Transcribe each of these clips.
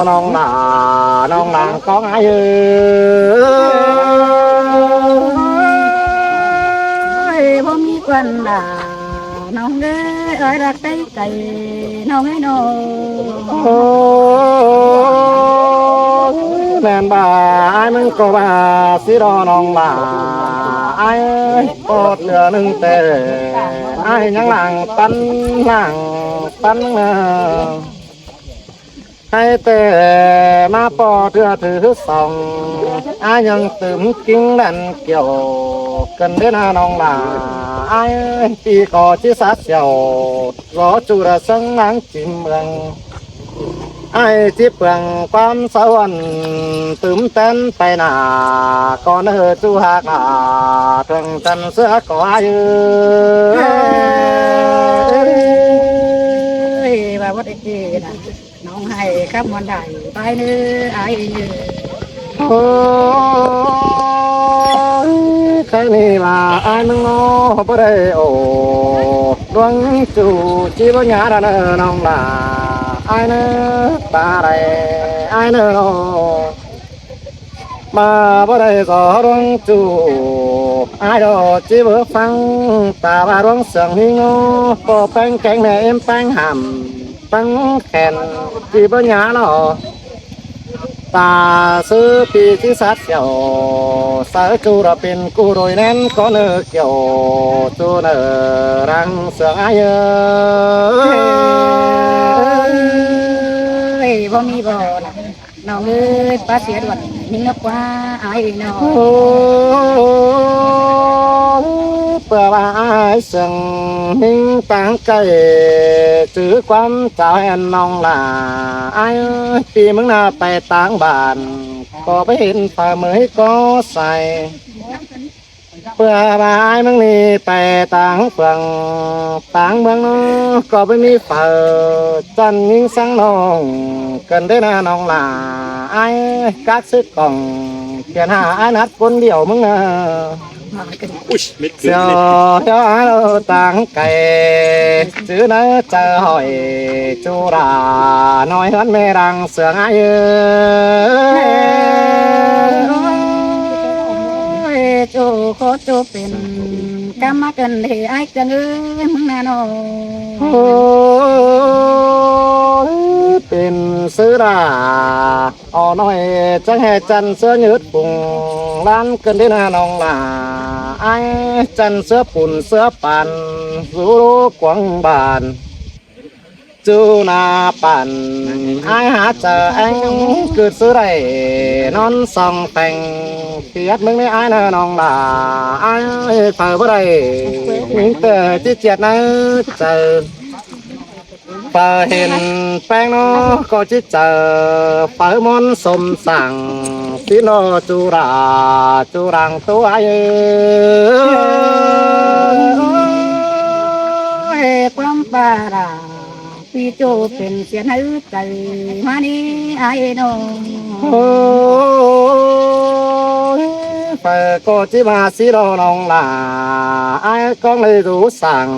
non là non là con ai ơi bom mi quan là nong ơi ơi ra cây cây nong ấy nô nên bà ai mình có bà xí đo non là ai có lửa nâng tề ai nhang làng tăn hai tề ma po đưa thứ sòng ai nhân tụm kinh đàn kiểu cần đến non là ai chỉ có chỉ sát xẻo gió chủ là sân nắng chim mường ai chỉ bằng quan sáu anh tụm tên tay nà con hơ chú hạc à thường chân sữa có ai ơi bà bắt đi nè nong hay các món đại tay nữa ai cái này là ai nó bữa đây ồ đoán chủ chỉ có nhà ra nè nong là ai nữa ta đây ai nữa nó mà bữa đây có đoán chủ ai đó chỉ bữa phăng ta ba đoán sườn hi ngô có bánh canh này em bánh hầm bánh khen chỉ bữa nhà nó ta sư pi chỉ sát kiểu sa chu raเป็นกูrồi nên có nợ kiểu chu nợ răng sương ai ơi bom mi bò nè nong ơi ba xía đoạn nhưng nó qua ai nọ bữa ba ai sừng minh tăng cây chữ quan chào hẹn nong là ai piมึงน่ะไปต่างบ้านก็ไปเห็นฝ่ามือก็ใส่เพื่อบายมึงนี่ไปต่างเฟืองต่างเมืองนู้ก็ไม่มีฝ่าจันยิ่งสังน้องกันได้นะน้องล่ะไอ้กักซึกกล่องเขียนหาไอ้นัดคนเดียวมึงนะ Ui, mệt Giờ cười cho alo tàng cây chứ nó chờ hỏi chú đã nói hết mẹ đang sướng ai ơi chú có chúเป็นกรรมกันที่ไอ้กันเอ้ยมึงน่ะเนาะ เป็นซื้อดาอ๋อน้อยจังให้จันเสื้อยืดปุ่งร้านเกินได้นาน้องล่ะไอ้จันเสื้อปุ่นเสื้อปันรู้กวางบานจูนาปั่นไอ้หาเจอเอ็งเกิดซื้อไรนอนส่องแต่งเกียดมึงไม่ไอ้นะน้องล่ะไอ้เผอบ่ได้มิงเตอที่เจียดนะเจอเปิดเห็นแป้งน้อก็จิเจอเปิดมอนสมสั่งสิโนจูราจูรังตัวไอ้ เอ้ยความปาราพี่โจเป็นเสียนให้ใจมานี่ไอ้เนาะ phải có chỉ mà xí đồ nông là ai con lấy rủ sẵn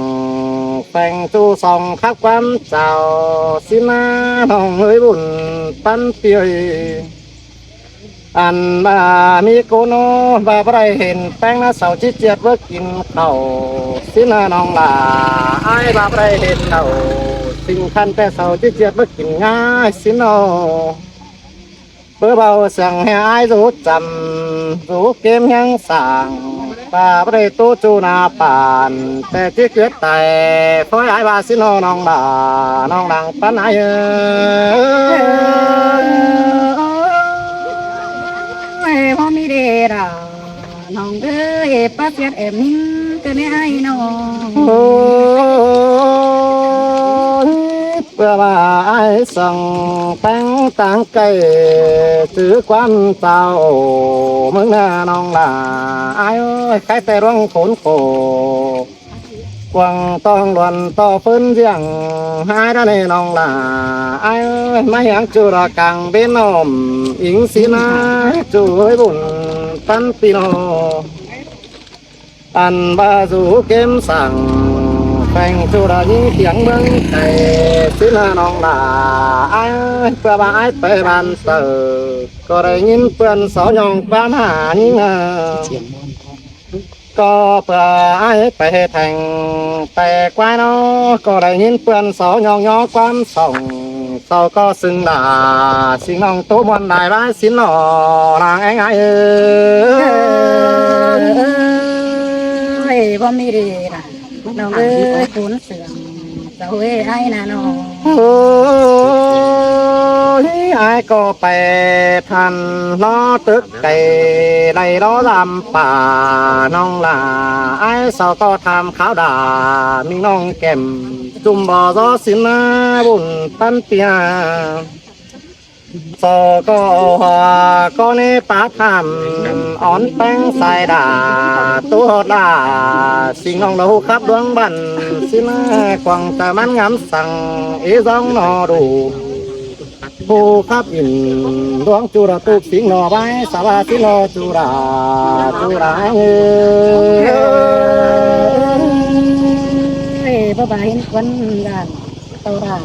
phèn chu sòng khắp quan chào xin nông ơi buồn tan piơi anh bà mi cô nó bà bây hiện bánh nó sầu chi chiết với kín khẩu xin nông là ai bà bây hiện đầu tình khăn pe sầu chi chiết với kín ngay xin nông bữa bao sẵn hè ai rút chầm rút kiếm nhang sàng và bắt đầu tu chu na bànแต่ที่เกิดแต่คอยไอ้บาสิโนน้องด่าน้องดังปันไอ้เอ้ยพ่อมีเดราน้องเอ้ยป้าเสียดเอ็มนิ่งตัวนี้ไอ้เนาะ เพื่อว่าไอ้สั่งแป้งต่างไก่ถือความเจ้ามึงน่ะน้องล่ะไอ้ใครแต่ร้องโขนโขกวางต้องหลวนต่อฟื้นเสียงหายได้น้องล่ะไอ้ไม่ยังจูระกังเป็นนมอิงสีนาจูให้บุญตันปีโนอันบาจูเกมสั่ง แฟงจูดายิงเสียงเมืองไก่สิลาน้องลาไอ้เพื่อบ้าไอ้ไปบ้านเตอก็ได้ยินเพื่อนสาวยองบ้านหายิงก็เพื่อไอ้ไปแทงแต่กว่าน้อก็ได้ยินเพื่อนสาวยองยอความส่องเศร้าก็ซึ่งด่าสิ่งน้องตัวมันได้ร้ายสินหล่อนางไอ้ไงบ่มีดีนะน้องเอ้ยขุนเสื่อมเจ้าเอ้ยไอ้น่ะน้อง โอ้ยไอ้ก็ไปทันล้อตึกไก่ในล้อลำป่าน้องลาไอ้สาวก็ทำข้าวด่ามีน้องแก้มจุ่มบ่อซอสินะบุญปันเปียสอก็หัวก็ในป่าทำอ่อนแป้งใส่ด่าตัวด่าสิ่งน้องเราครับดวงบันสินะกวางแต่มันงามสั่งอีสองนอดูผู้ครับอินดวงจุระตุกสิงนอใบสาวาสินอจุระบ่บาเห็นคนกันโตรา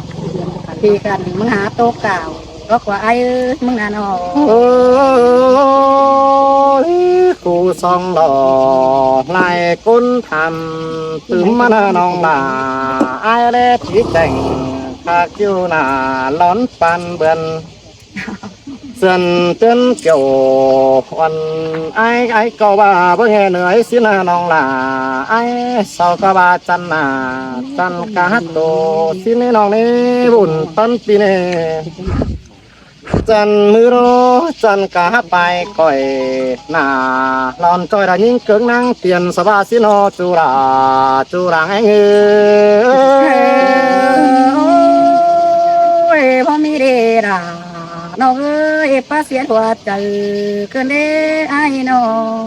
พี่กันมึงหาโตเก่าก็กว่าไอ้มึงน่ะน้อง โอ้ยกูซองหล่อลายกุนทำตื่มมาน้องลาไอ้เล็บที่แต่งขากอยู่หน้าล้อนปันเบือนเส้นเต้นเกี่ยววันไอ้ก็ว่าเพื่อเหนื่อยสินะน้องลาไอ้สาวก็ว่าจันนาจันกะฮัตโตสินี่น้องนี่บุญต้นปีนี่จันมือโรจันกะไปก่อยหน้าลอนจอยได้ยิงเกิงนั่งเตียนสบาสิโนจุราไอ้เงโอ้ยพ่อมีเดร่าน้องเอ้ยป้าเสียหัวใจเกินเด้ไอ้น้อง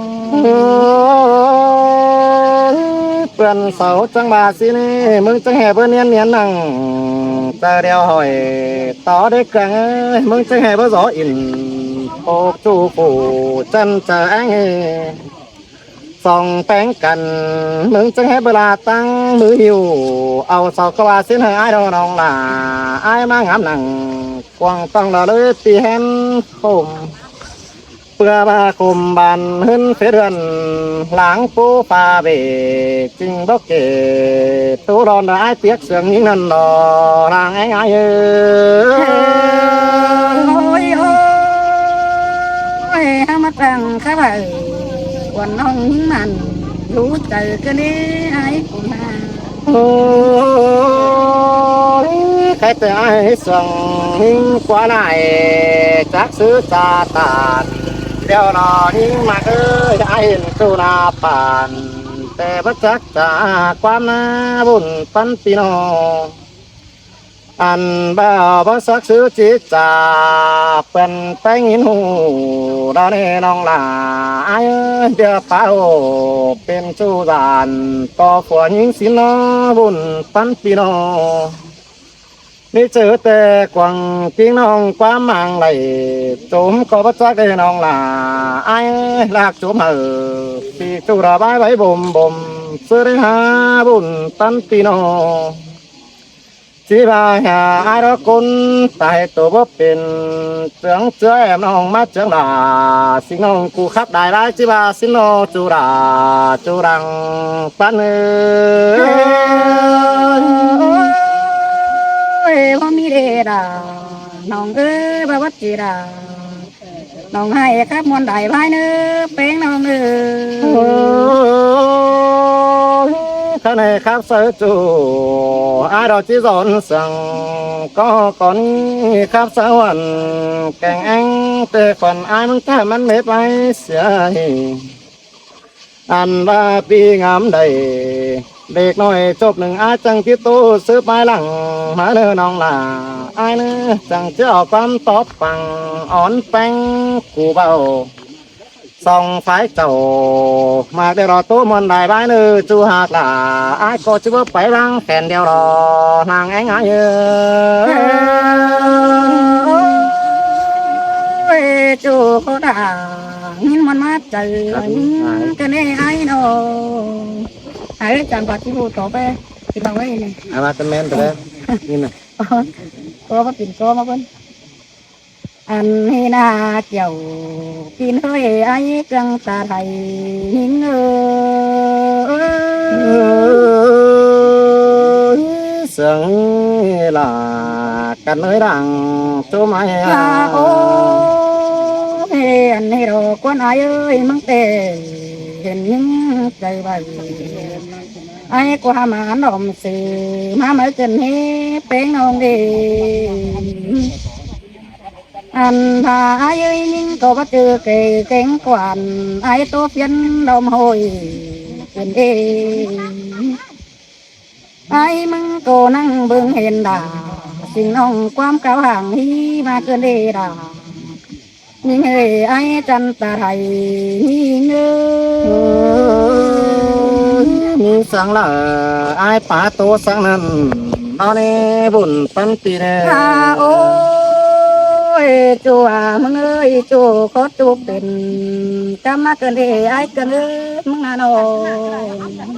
เพื่อนเสาจังบาสินี่มึงจังแห่เพื่อนเนียนนั่งเจอเดียวหอยต่อได้กังมึงจังแห่เพื่อสออินโปกจูปูจันเจอแองส่องแป้งกันมึงจังแห่เวลาตั้งมือหิวเอาเสากว่าสินให้ไอ้ดน้องลาไอ้มางามนั่งกวางต้องละเลยตีแฮนคมเพื่อมาคมบันหึนเฟือนหลังปูปลาเบจริงบกเกตูรอนได้เปียกเสียงยิ่งนั่นรอรางไอ้ไงโอ้ยโอ้ยให้มาตั้งข้าไปวันน้องมันรู้ใจกันนี้ไอ้คนมาโอ้ยใครแต่ไอ้สั่งหิ้งกว่าไหนจักซื้อจาตาดเดี๋ยวนอหิ้งมาเอ้ยไอ้เห็นตูนาปานแต่พระจักจากความน่าบุญปันปีนออันบ่าวพระสักซื้อจิตจาเป็นแป้งหินหูดาเนน้องลาไอ้เดียวเป้าเป็นจูดานต่อฝัวยิงสินอบุญปันปีนอนี่เจอแต่กวางกิ้งน้องความมังไหลโจมก็พระจักได้น้องลาไอ้ลากโจมเหอปีจูระบายไว้บ่มซื้อได้หาบุญปันปีนอจีบาหาไอ้รักคนตายตัวบ่เป็นเสียงเจ้าแอมน้องมาเจียงดาสิน้องกูขับได้ไรจีบาสิโนจูรังปันพ่อมีเดร่าน้องเอ้ยบวัดจีราน้องให้ครับมวลได้ไว้เนื้อเป็นน้องเอ้ยข้าในครับเสือจูไอ้ดอกจีสอนสั่งก็ก่อนครับสวรรค์แกงแองแต่ก่อนไอ้มึงแค่มันเม็ดไปเสียอันว่าปีงามใดเด็กน้อยจบหนึ่งอาจังคิดตู้ซื้อไปหลังมาเนื้อน้องลาไอ้เนื้อจังเจ้าความตอบฟังอ่อนแป้งกูเบาส่องไฟเจ้ามาได้รอตู้มันได้บ้านเนื้อจูหากลาไอ้ก็จะไปรังแขนเดียวรอนางไอ้งายจูเขาด่าหินมันมาเจอกันได้ไอ้น้องไอ้จันปัดที่พูดต่อไป กินเอาไว้เลย à mà tên men từ đây nhìn này ก็มาปิ่นก็มาเพิ่นอันให้นาเกี่ยวกินเฮ้ยไอ้จังตาไทยหิงsướng là cắn ơi đằng chỗ mai โอ้เฮ้อันให้รอกวนไอ้เอ้ยมึงเตเห็นยิงใจไว้ไอ้กว่ามาหนอมสิมาเมื่อเกินให้เป็นองดีอันพาไอ้ยิงก็มาเจอเก่เก่งกว่าไอ้ตัวเพี้ยนดมหอยเป็นเองไอ้มึงก็นั่งเบิ่งเห็นด่าสิ่งน้องความเก่าห่างที่มาเกินเดด่ายิงเอ้ยไอ้จันตาไทยยิงเอ้ย nhìn sáng là ai phá tô sáng năn nó nè buồn phân tì nè โอ้ยจัวมึงเอ้ยจัวขอจูบเป็นกำมาเกินเดไอ้เกินเอ้ยมึงน่ะน้อง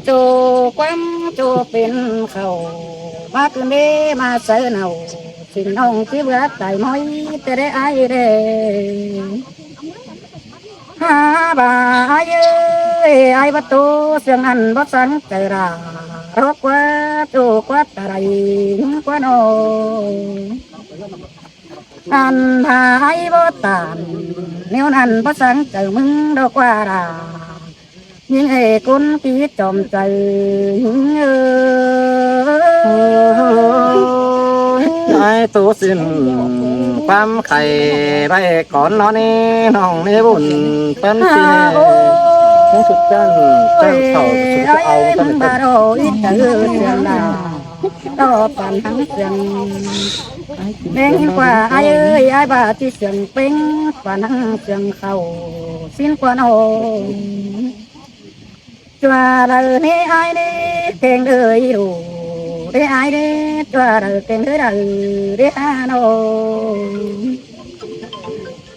จูความจูเป็นเขามาเกินเดมาเสือเนาสิ่งน้องที่เบื่อใจม้อยแต่ได้ไอ้เด้หาบ่าไอ้เอ้ยไอ้ประตูเสียงอันบ่สังใจรารกว่าจูกว่าตะไรกว่าน้องอันพาไอ้บ่ตานแนวนั้นบ่สังใจมึงดอกว่ารายิ่งเอ้คนที่จอมใจยิ่งai tô xin pham khay bay con nó nè nòng nè buồn phân tì nè không sụt chân chân sầu sụt cái ao ไอ้ chân มึง này บาโรอีเตอร์เสียงลาต่อปันทั้งเสียงแม่งกว่าไอ้เอ้ยไอ้บาที่เสียงเป็งปันทั้งเสียงเขาสิ้นกว่าโนจัวเราเนี่ยไอ้เนี่ยเพลงเอ้ยดูเด้ไอ้เนี่ยจัวเราเพลงเอ้ยเราเด้อาโน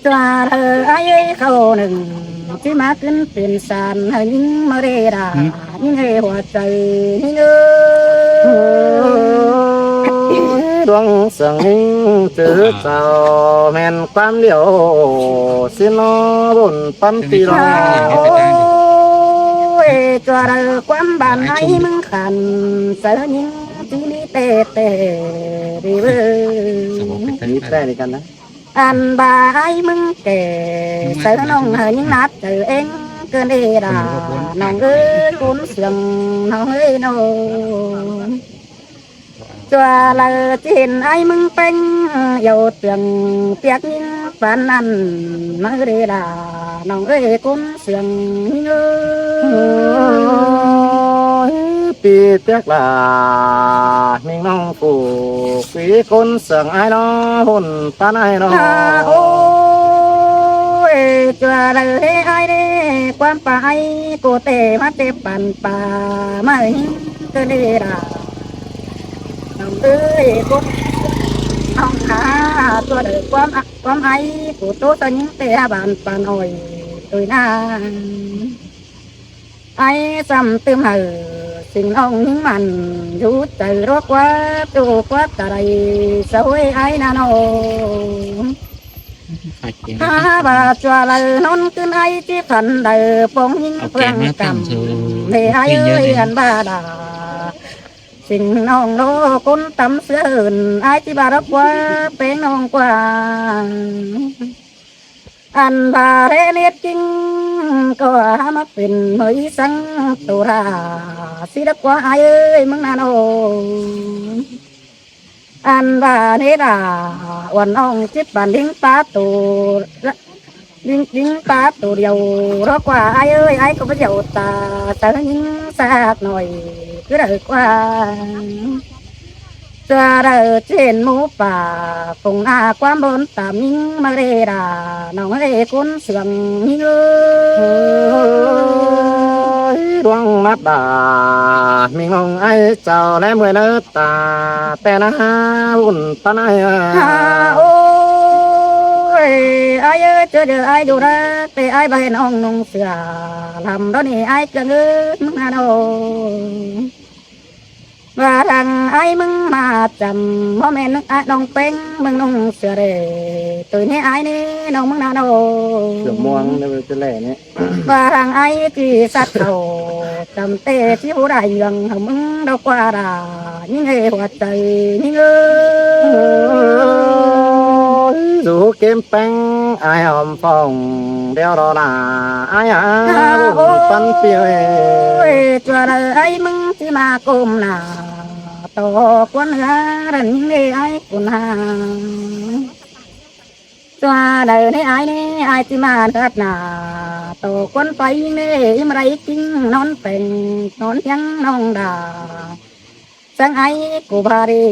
จัวเราไอ้เอ้ยเขาหนึ่งที่มาขึ้นเป็นสารให้ยิ่งมาเรดายิ่งให้หัวใจยิ่งđuông sương hình chữ chào men quan điệu xin nó buồn phân tì lo โอ้ยจัวเราความบ้านไอ้มึงขันเสือยิ่งที่นี่เตะเตะดีเว้ย nghĩ đây đi cần đấy อันบายมึงแก่เสือน้องเฮยยิ่งนัดเจอเองเกินเอดาน้องเอ้ยคุณเสียงน้องเอ้ยน้องจัวเราจะเห็นไอ้มึงเป็นอยู่เตียงเปียกยิ่งปานนั้นน้องเอ้ยดาน้องเอ้ยคุณเสียงเอ้ย pi tiếc là mình nong phủ quý con sương ai nó hồn tan ai nó โอ้ยจัวเราให้ไอ้เด้ความป่าไอ้กูเตะมาเตะปันป่าไม่เกินเอดาน้องเอ้ยกูน้องขาตัวเด็กความไอ้กูโตตอนยังเตะบานปานอ่อยตัวหน้าไอ้ซ้ำเติมเหอสิ่งน้องยิ่งมันอยู่ใจรกว่าตัวกว่าตะไรสวยไอ้นาโนถ้าบาจัวเลยนอนขึ้นไอ้ที่พันเดือปงยิ่งเปลืองกำให้ไอ้เอ้ยอันบาดาสิ่งน้องโลคนตำเสืออื่นไอ้ที่บารักว่าเป็นน้องกว่าอันบาเรเลียดจริงก็มาเป็นเหมยสังตุราสิรักว่าไอ้เอ้ยมึงนาโนอันบาเนดาวันน้องจิบบันดิ้งปลาตัวดิ้งปลาตัวเดียวรักว่าไอ้เอ้ยไอ้ก็ไม่เดียวตาแต่ยิ่งสากหน่อยก็ได้กว่าจะได้เช่นหมูป่าคงอาความบนตามิ่งมาเรดาน้องเอ้คนเสืองเอ้ย đuông mắt đà mình mong ai chào lẽ mười nơ ta tè na buồn tan ai โอ้ยไอ้เจอไอ้ดูแลแต่ไอ้ใบน้องนุ่งเสือลำตอนนี้ไอ้เกินมึงนะโน và rằng ai mừng mà chầm bố mẹ nước ai nông bên mừng nông sửa để từ nay ai nè nông mừng nào đâu เสือม่วงเนี่ยเป็นแหล่เนี่ย và rằng ai kỳ sát đầu chầm tê chiếu đại dường hầm mừng đâu qua đà những nghề hoạt trời những dù kiếm bánh ai hòm phòng đeo đó là ai phân tiêu ôi cho đời ai mừng chỉ mà cùng là tổ quân ra những nghề ai cũng hàng cho đời này ai chỉ mà thật là tổ quân phải nè im rây kinh non tình non trắng non đà sang ai của bà đi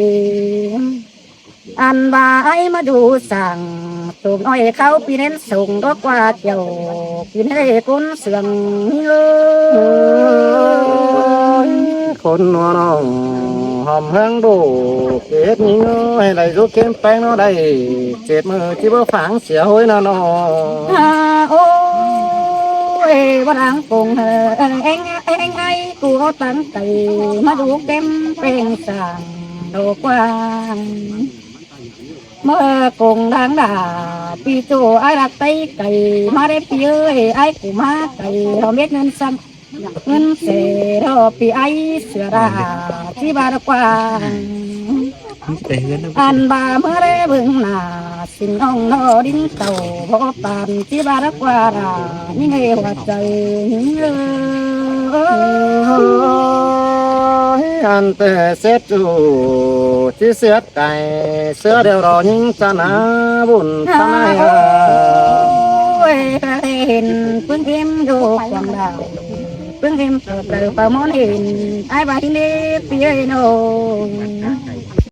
ăn bà ai mà đủ sang tụm nói khâu pi nên sùng đó qua chiều pi nên cuốn sườnคนนัวน้องหอมเฮืองดูเก็ดนี้ให้ได้รู้เข้มแป้งเนาะได้เจ็ดมือที่บ่ฝังเสียห้อยเนาะน้อง โอ้ยว่าดังcùng anh ai của tăng tay mà đủ kem bên sàng đồ quang mơ cùng đáng đà pi chủ ai đặt tay cày mà đẹp pi ơi ai cũng má cày họ biết ngân xăm ngân sẽ đó pi ai sửa ra chỉ ba đó quang anh bà mơ đấy bưng là xin ông nó đính tàu võ tàn chỉ ba đó qua là những ngày hoạt trời những anh tê xét chủ chỉ xét cày sữa đều rồi nhưng cha ná buồn ta này ôi hình phương kim vô quảng đảo phương kim từ từ vào món hình ai bà đi phía nô